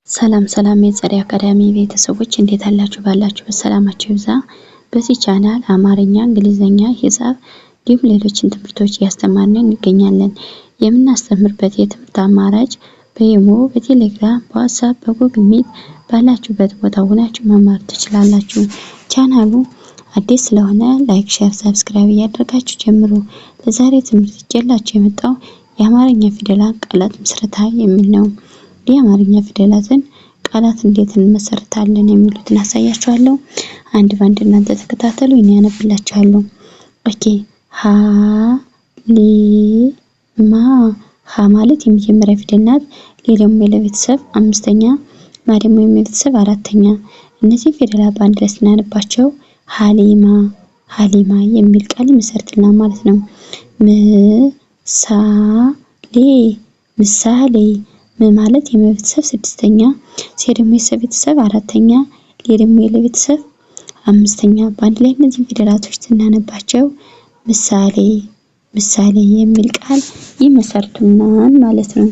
ሰላም ሰላም የጸሪ አካዳሚ ቤተሰቦች እንዴት አላችሁ? ባላችሁ በሰላማችሁ ይብዛ። በዚህ ቻናል አማርኛ፣ እንግሊዘኛ፣ ሂሳብ እንዲሁም ሌሎችን ትምህርቶች ያስተማርን እንገኛለን። የምናስተምርበት የትምህርት አማራጭ በኢሞ፣ በቴሌግራም፣ በዋትስአፕ፣ በጉግል ሚት ባላችሁበት ቦታ ሆናችሁ መማር ትችላላችሁ። ቻናሉ አዲስ ስለሆነ ላይክ፣ ሼር፣ ሰብስክራይብ እያደረጋችሁ ጀምሩ። ለዛሬ ትምህርት ይዤላችሁ የመጣው የአማርኛ ፊደላት ቃላት ምስረታ የሚል ነው። የአማርኛ ፊደላትን ቃላት እንዴት እንመሰርታለን የሚሉትን አሳያችኋለሁ። አንድ ባንድ እናንተ ተከታተሉ፣ እኔ ያነብላችኋለሁ። ኦኬ። ሀ ሊ ማ። ሀ ማለት የመጀመሪያ ፊደል ናት። ሊ ደግሞ የለቤተሰብ አምስተኛ፣ ማ ደግሞ የቤተሰብ አራተኛ። እነዚህ ፊደላት በአንድ ላይ ስናነባቸው ሀሊማ ሀሊማ የሚል ቃል ይመሰርትልናል ማለት ነው። ምሳሌ ምሳሌ። ም ማለት የመቤተሰብ ስድስተኛ፣ ሴ ደግሞ የሰቤተሰብ አራተኛ፣ ሌ ደግሞ የለቤተሰብ አምስተኛ። በአንድ ላይ እነዚህ ፊደላቶች ስናነባቸው ምሳሌ ምሳሌ የሚል ቃል ይመሰርቱናል ማለት ነው።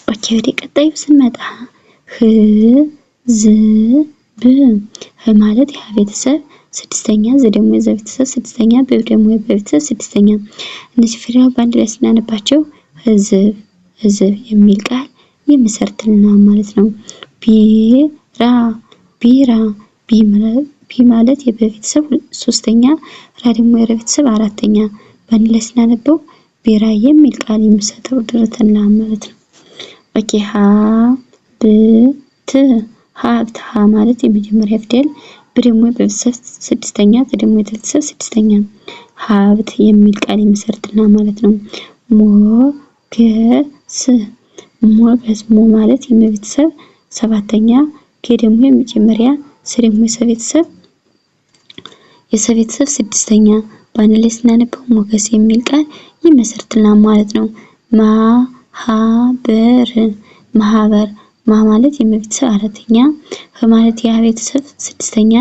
ኦኬ፣ ወደ ቀጣዩ ስንመጣ ህዝብ። ህ ማለት የቤተሰብ ስድስተኛ፣ ዘ ደግሞ የዘቤተሰብ ስድስተኛ፣ በ ደግሞ የበቤተሰብ ስድስተኛ። እነዚህ ፊደላት በአንድ ላይ ስናነባቸው ህዝብ ህዝብ የሚል ቃል ይመሰርትልናል ማለት ነው። ቢራ ቢራ። ቢ ማለት የበቤተሰብ ሶስተኛ፣ ራ ደግሞ የረቤተሰብ አራተኛ። በአንድ ላይ ስናነበው ቢራ የሚል ቃል ይመሰርትልናል ማለት ነው። ኦኬ። ሀብት ሀብት። ሀ ማለት የመጀመሪያ ፊደል፣ ብ ደግሞ የበቤተሰብ ስድስተኛ፣ ት ደግሞ የቤተሰብ ስድስተኛ። ሀብት የሚል ቃል ይመሰርትልናል ማለት ነው። ሞገስ ሞገስ። ሞ ማለት የቤተሰብ ሰባተኛ፣ ከ ደግሞ የመጀመሪያ፣ ስ ደግሞ የሰቤተሰብ ስድስተኛ። በአንድ ላይ ስናነበው ሞገስ የሚል ቃል ይመሰርትልናል ማለት ነው። ማህበር ማህበር። ማ ማለት የቤተሰብ አራተኛ፣ ህ ማለት የቤተሰብ ስድስተኛ፣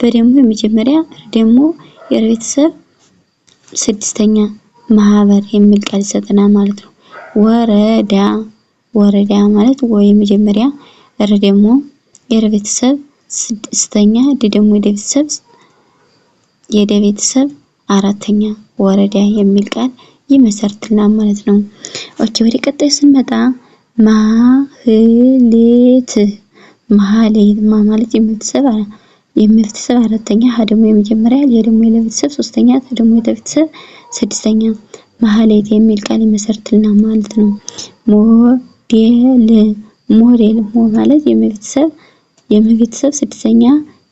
በ ደግሞ የመጀመሪያ፣ ር ደግሞ የቤተሰብ ስድስተኛ። ማህበር የሚል ቃል ይሰጠናል ማለት ነው። ወረዳ ወረዳ ማለት ወይ የመጀመሪያ፣ ር ደግሞ የቤተሰብ ስድስተኛ፣ ድ ደግሞ የቤተሰብ አራተኛ። ወረዳ የሚል ቃል ይመሰርትልናል ማለት ነው። ኦኬ፣ ወደ ቀጣዩ ስንመጣ ማህሌት ማህሌት። ማ ማለት የቤተሰብ አራተኛ፣ ሀ ደግሞ የመጀመሪያ፣ ለ ደግሞ የቤተሰብ ሶስተኛ፣ ት ደግሞ የቤተሰብ ስድስተኛ። ማህሌት የሚል ቃል ይመሰርትልናል ማለት ነው። ሞዴል ሞ ማለት የቤተሰብ ስድስተኛ፣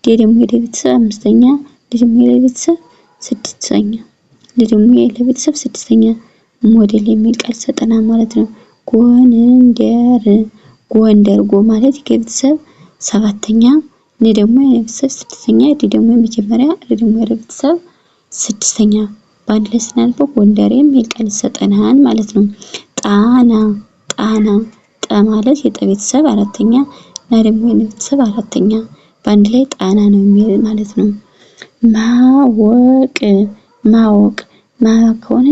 ዴ ደግሞ የቤተሰብ አምስተኛ፣ ል ደግሞ የቤተሰብ ስድስተኛ፣ ል ደግሞ የቤተሰብ ስድስተኛ። ሞዴል የሚል ቃል ይሰጠናል ማለት ነው። ጎንደር ጎንደር። ጎ ማለት የቤተሰብ ሰባተኛ፣ ል ደግሞ የቤተሰብ ስድስተኛ፣ ድ ደግሞ የመጀመሪያ፣ ር ደግሞ የቤተሰብ ስድስተኛ። በአንድ ላይ ስናነበው ጎንደር የሚል ቃል ይሰጠናል ማለት ነው። ጣና ጣና። ጠ ማለት የቤተሰብ አራተኛ፣ ና ደግሞ የቤተሰብ አራተኛ። በአንድ ላይ ጣና ነው የሚል ማለት ነው። ማወቅ ማወቅ። ማ ከሆነ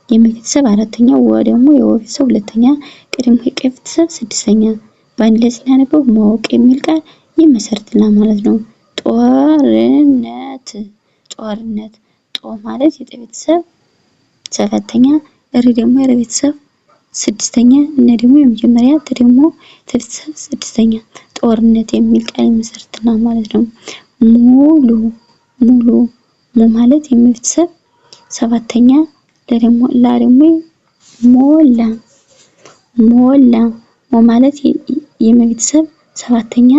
የቤተሰብ አራተኛ፣ ወ ደግሞ የቤተሰብ ሁለተኛ፣ ቅ ደግሞ የቤተሰብ ስድስተኛ። በአንድ ላይ ስናነበው ማወቅ የሚል ቃል ይመሰርትልናል ማለት ነው። ጦርነት ጦርነት። ጦ ማለት የቤተሰብ ሰባተኛ፣ ር ደግሞ የቤተሰብ ስድስተኛ፣ እነ ደግሞ የመጀመሪያ፣ ት ደግሞ የቤተሰብ ስድስተኛ። ጦርነት የሚል ቃል ይመሰርትልናል ማለት ነው። ሙሉ ሙሉ። ሙ ማለት የቤተሰብ ሰባተኛ፣ ላ ደግሞ ሞላ ሞላ። ሞ ማለት የቤተሰብ ሰባተኛ፣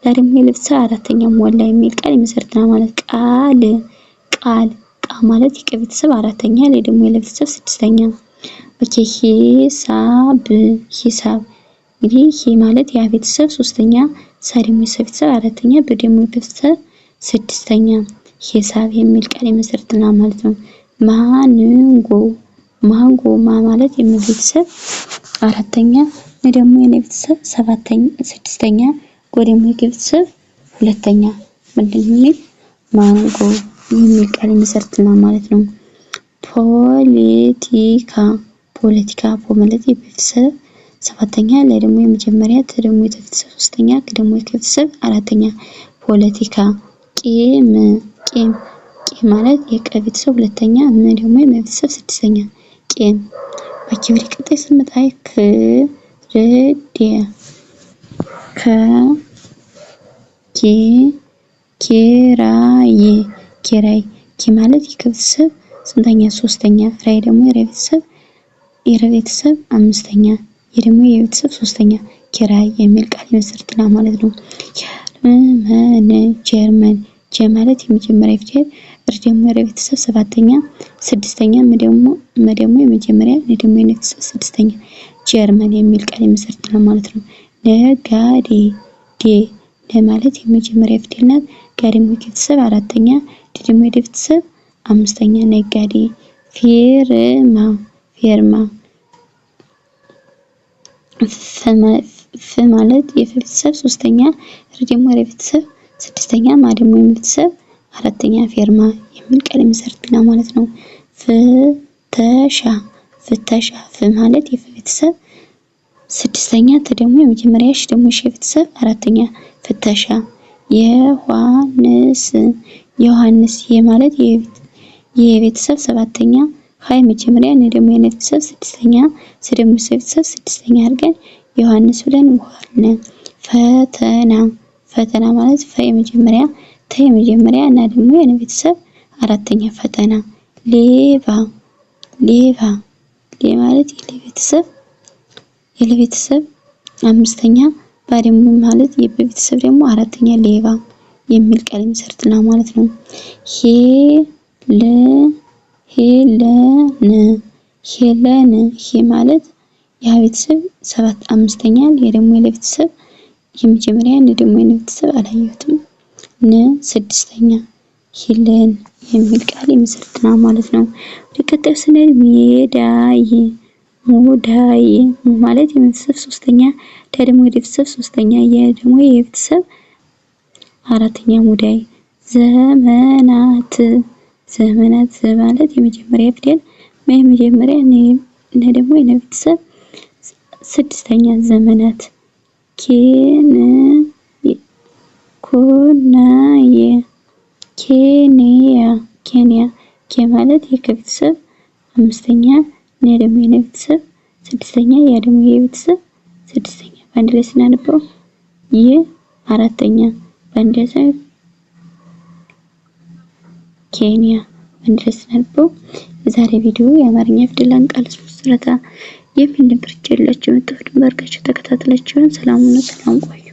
ላ ደግሞ የቤተሰብ አራተኛ። ሞላ የሚል ቃል ይመሰርትልናል ማለት። ቃል ቃል። ቃ ማለት የቤተሰብ አራተኛ፣ ለ ደግሞ የቤተሰብ ስድስተኛ። ኦኬ። ሂሳብ ሂሳብ። እንግዲህ ሂ ማለት የቤተሰብ ሶስተኛ፣ ሳ ደግሞ የቤተሰብ አራተኛ፣ በ ደግሞ የቤተሰብ ስድስተኛ። ሂሳብ የሚል ቃል ይመሰርትልናል ማለት ነው። ማንጎ ማንጎ። ማ ማለት የቤተሰብ አራተኛ፣ ነ ደግሞ የቤተሰብ ስድስተኛ፣ ጎ ደግሞ የቤተሰብ ሁለተኛ። ምንድነው ማንጎ የሚል ቃል ይመሰርትልናል ማለት ነው። ፖለቲካ ፖለቲካ። ፖ ማለት የቤተሰብ ሰባተኛ ለ ደግሞ የመጀመሪያ ተ ደግሞ የቤተሰብ ሶስተኛ ከ ደግሞ የቤተሰብ አራተኛ ፖለቲካ ቂም ቂም ቂም ማለት የቀ ቤተሰብ ሁለተኛ ም ደግሞ የቤተሰብ ስድስተኛ ቂም አኪብሪ ቀጣይ ስንመጣ ክርድ ከ ኪራይ ኪራይ ኪ ማለት የቤተሰብ ስንተኛ ሶስተኛ ራይ ደግሞ የቤተሰብ አምስተኛ የደግሞ የቤተሰብ ሶስተኛ ኪራይ የሚል ቃል ይመሰርትልናል ማለት ነው። ጀርመን ጀ ማለት የመጀመሪያ ፊደል ር ደግሞ የቤተሰብ ሰባተኛ ስድስተኛ ም ደግሞ የመጀመሪያ ነ ደግሞ የቤተሰብ ስድስተኛ ጀርመን የሚል ቃል ይመሰርትልናል ማለት ነው። ነጋዴ ዴ ደ ማለት የመጀመሪያ ፊደል ናት። ጋ ደግሞ የቤተሰብ አራተኛ ድ ደግሞ የቤተሰብ አምስተኛ ነጋዴ ፊርማ ፊርማ ፍ ማለት የቤተሰብ ሶስተኛ ር ደግሞ የቤተሰብ ስድስተኛ ማ ደግሞ የቤተሰብ አራተኛ ፊርማ የሚል ቃል ይመሰርትልናል ማለት ነው። ፍተሻ ፍተሻ ፍ ማለት የቤተሰብ ስድስተኛ ተ ደግሞ የመጀመሪያ ሽ ደግሞ የቤተሰብ አራተኛ ፍተሻ ዮሐንስ የማለት የቤተሰብ ሰባተኛ ሀይ መጀመሪያ ነ ደግሞ የቤተሰብ ስድስተኛ ስ ደግሞ የቤተሰብ ስድስተኛ አድርገን ዮሐንስ ብለን እንዋለን። ፈተና ፈተና ማለት ፈ የመጀመሪያ ተ የመጀመሪያ እና ደግሞ የቤተሰብ አራተኛ ፈተና ሌባ ሌባ ማለት የቤተሰብ አምስተኛ ባደሙ ማለት የቤተሰብ ደግሞ አራተኛ ሌባ የሚል ቃል ይመሰርትልናል ማለት ነው። ሄለን ሄ ማለት የቤተሰብ ሰባት አምስተኛ የደግሞ የቤተሰብ የመጀመሪያ ነ ደግሞ የቤተሰብ አላየሁትም ነ ስድስተኛ ሄለን የሚል ቃል ይመሰርትልናል ማለት ነው። ወደ ቀጣዩ ስንሄድ ሙዳይ ማለት የቤተሰብ ሶስተኛ ዳ ደግሞ የቤተሰብ ሶስተኛ የ ደግሞ የቤተሰብ አራተኛ ሙዳይ ዘመናት ማለት የመጀመሪያ ፊደል የመጀመሪያ ነ ደግሞ የቤተሰብ ስድስተኛ ዘመናት ኬንያ ኬ ማለት የቤተሰብ አምስተኛ ነ ደግሞ የቤተሰብ ስድስተኛ ያ ደግሞ የቤተሰብ ስድስተኛ በአንድ ላይ ስናነበው አራተኛ በአንድ ላይ ኬንያ በአንድ ላይ ስናነበው የዛሬ ቪዲዮ የአማርኛ ፊደላን ቃል ምስረታ የሚል ነበር ይዤላችሁ የመጣሁት። ባርካችሁ ተከታተላችሁን። ሰላም ቆዩ።